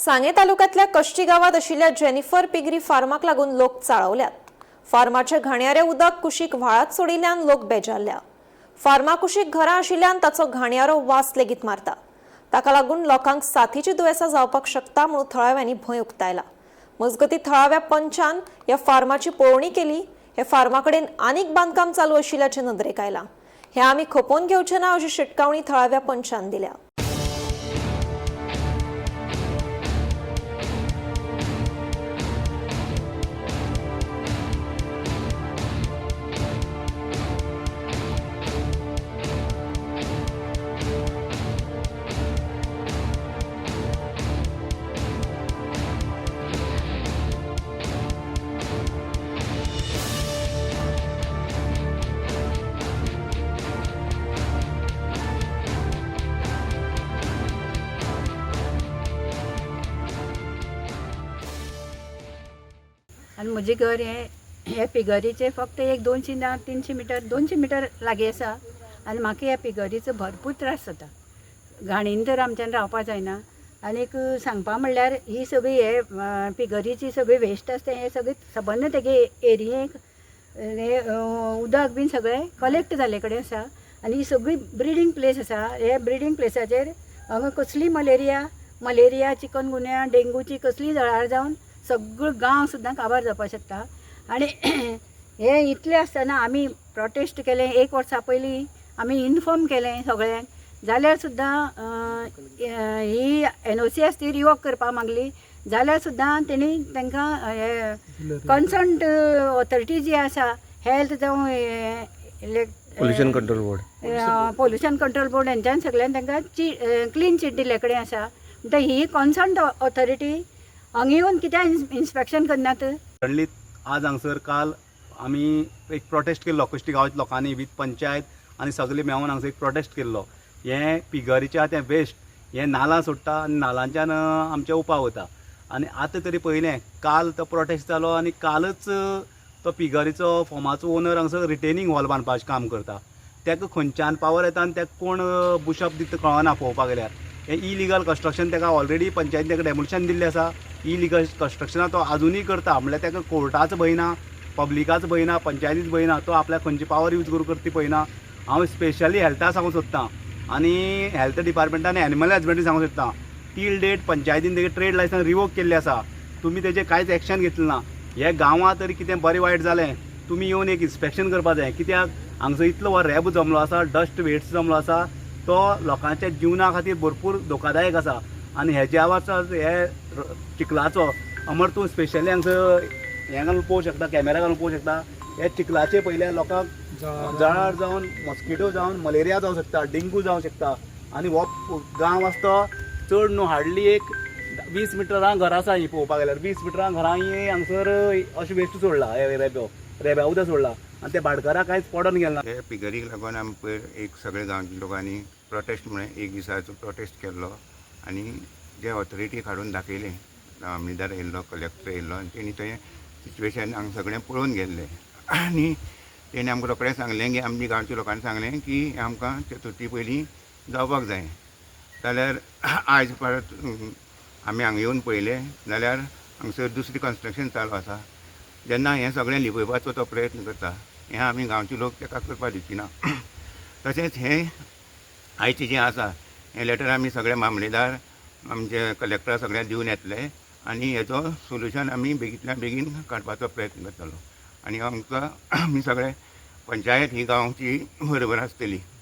सांगे तालुक्यातल्या कष्टी गावात आशिल्ल्या जेनिफर पिगरी फार्माक लागून लोक चाळवल्यात। फार्माचे घाणयारे उदक कुशीक व्हाळात सोडिल्ल्यान लोक बेजारल्या। फार्मा कुशीक घरां आशिल्ल्यान ताचो घाणयारो वास लेगीत मारता। ताका लागून लोकांक साथीची दुयेसां जावपाक शकता म्हणून थळाव्यांनी भंय उक्तायला। मजगती थळाव्या पंचान ह्या फार्माची पळोवणी केली। हे फार्माकडेन आनीक बांदकाम चालू आशिल्ल्याचे नदरेक आयला। हे आमी खपोवन घेवचे ना अशी शिटकावणी थळाव्या पंचान दिल्या। आणि म्हजे घर हे पिगरीचे फक्त एक 200 ना 300 मीटर 200 मीटर लागीं आसा। आनी म्हाका ह्या पिगरीचो भरपूर त्रास जाता। घाणीन तर आमच्यान रावपा जायना। आनीक सांगपा म्हणल्यार ही सगळी हे पिगरीची सगळी वेस्ट आसता हे सगळी सबंद तेगे एरियेक हे उदक बीन सगळें कलेक्ट जाले कडेन आसा। आनी ही सगळी ब्रिडींग प्लेस आसा। हे ब्रिडींग प्लेसाचेर हांगा कसली मलेरिया चिकनगुन्या डेंगूची कसली जळार जावन सगळो गांव सुद्दां काबार जावपाक शकता। आनी हे इतले आसतना आमी प्रोटेस्ट केलें। 1 वर्सा पयलीं आमी इन्फॉर्म केलें सगळ्यांक। जाल्यार सुद्दां ही NOC आसा ती रिवोक करपाक मागली। जाल्यार सुद्दां तेणी तांकां हे कन्सर्न्ड ऑथॉरिटी जी आसा हेल्थ जावं पोल्यूशन कंट्रोल बोर्ड हेंच्यान सगळ्यांक तांकां क्लीन चीट दिले कडेन आसा। म्हणटा ही कन्सर्न्ड ऑथॉरिटी हांगा येवन कित्याक इन्स्पेक्शन करनात? आज हांगसर काल आमी एक प्रोटेस्ट केल्लो कष्टी गांवांच्या लोकांनी विथ पंचायत आनी सगळे मेळून हांगसर एक प्रोटेस्ट केल्लो। हें पिगरीचें तें वेस्ट हें नाला सोडटा आनी नालांच्यान आमचें उपाव वता। आनी आतां तरी पयलें काल तो प्रोटेस्ट जालो आनी कालच तो पिगरीचो फॉर्माचो ओनर हांगसर रिटेनिंग वॉल बांदपाचें काम करता। ताका खंयच्यान पावर येता आनी ताका कोण बुशअप दिता कळना पळोवपाक गेल्यार। हें इलिगल कन्स्ट्रक्शन ताका ऑलरेडी पंचायतीन ताका डेमोलिशन दिल्लें आसा। इलिगल कन्स्ट्रक्शनां तो आजुनूय करता म्हणल्यार ताका कोर्टाचो भंय ना, पब्लिकाचो भंय ना, पंचायतीचो भंय ना। तो आपल्या खंयची पावर यूज करूं करता ती पळयना। हांव स्पेशली हेल्था सांगूंक सोदतां आनी हेल्थ डिपार्टमेंटान एनिमल हजबंड्री सांगूंक सोदतां टील डेट पंचायतीन तेगे ट्रेड लायसन्स रिवोक केल्लें आसा। तुमी तेजेर कांयच एक्शन घेतलें ना। हे गांवांत तरी कितें बरें वायट जालें तुमी येवन एक इन्स्पेक्शन करपाक जाय। कित्याक हांगसर इतलो हो रॅब जमलो आसा, डस्ट वेट्स जमलो आसा, तो लोकांच्या जिवना खातीर भरपूर धोकादायक आसा। आनी हेज्या वाचत हे चिखलाचो अमर तूं स्पेशली हांगसर हें घालून पळोवंक शकता, कॅमेरा घालून पळोवंक शकता। हे चिखलाचे पयल्या लोकांक जळार जावन मॉस्किटो जावन मलेरिया जावंक शकता, डेंगू जावंक शकता। आनी हो गांव आसता चड न्हू हार्डली एक 20 मिटरां घरां आसा ही पळोवपाक गेल्यार। 20 मिटरां घरां ही हांगसर अशें वेस्ट सोडला, हे रेब्या उदक सोडलां आनी ते भाटकारां कांयच पडोन गेलना। हे पिगरीक लागून आमी पयर एक सगळे गांवच्या लोकांनी प्रोटेस्ट म्हळ्यार 1 दिसाचो प्रोटेस्ट केल्लो आनी जे ऑथॉरिटी काडून दाखयले, आमदार येयल्लो, कलेक्टर येयल्लो आनी तेणी थंय सिच्युएशन हांगा सगळें पळोवन गेल्लें। आनी तेणी आमकां रोखडें सांगलें की आमच्या गांवच्या लोकांनी सांगलें की आमकां चतुर्थी पयलीं जावपाक जाय। जाल्यार आयज परत आमी हांगा येवन पळयलें जाल्यार हांगसर दुसरी कन्स्ट्रक्शन चालू आसा। जेन्ना हें सगळें लिपयपाचो तो प्रयत्न करता हें आमी गांवचे लोक ताका करपाक दिवचीना। तशेंच हें आयचें जें आसा हें लेटर आमी सगळे मामलेदार आमचे कलेक्टर सगळ्यांक दिवन येतले आनी हेजो सोल्युशन आमी बेगींतल्यान बेगीन काडपाचो प्रयत्न करतलो। आनी आमकां आमी सगळे पंचायत ही गांवची बरोबर आसतली।